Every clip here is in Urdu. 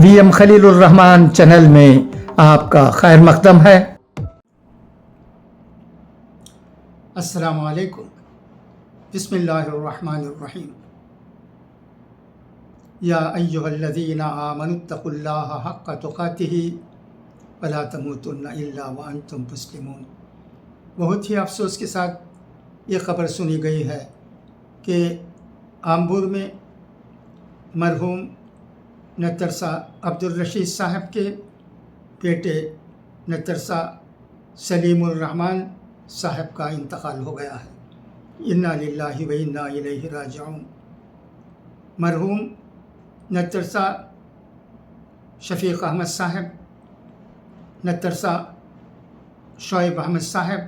وی ایم خلیل الرحمان چینل میں آپ کا خیر مقدم ہے۔ السلام علیکم۔ بسم اللہ الرحمن الرحیم۔ یا ایہا الذین آمنوا اتقوا اللہ حق تقاتہ ولا تموتن الا وانتم مسلمون۔ بہت ہی افسوس کے ساتھ یہ خبر سنی گئی ہے کہ آمبور میں مرحوم نترسا عبدالرشید صاحب کے بیٹے نترسا سلیم الرحمان صاحب کا انتقال ہو گیا ہے۔ انا للہ و انا الیہ راجعون۔ مرحوم نترسا شفیق احمد صاحب، نترسا شعیب احمد صاحب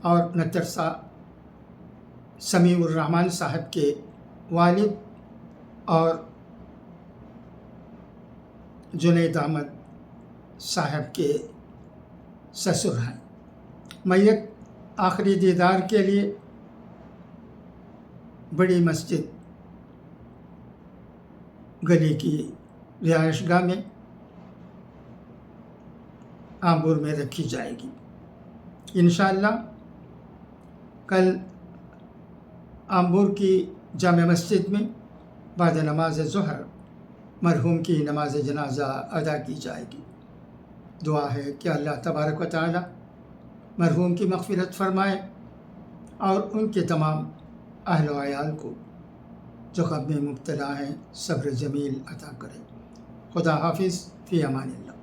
اور نترسا سمیع الرحمان صاحب کے والد اور جنید احمد صاحب کے سسر ہیں۔ میت آخری دیدار کے لیے بڑی مسجد گلی کی رہائش گاہ میں آمبور میں رکھی جائے گی۔ انشاءاللہ کل آمبور کی جامع مسجد میں بعد نماز ظہر مرحوم کی نماز جنازہ ادا کی جائے گی۔ دعا ہے کہ اللہ تبارک و تعالی مرحوم کی مغفرت فرمائے اور ان کے تمام اہل و عیال کو جو غم میں مبتلا ہیں صبر جمیل عطا کرے۔ خدا حافظ، فی امان اللہ۔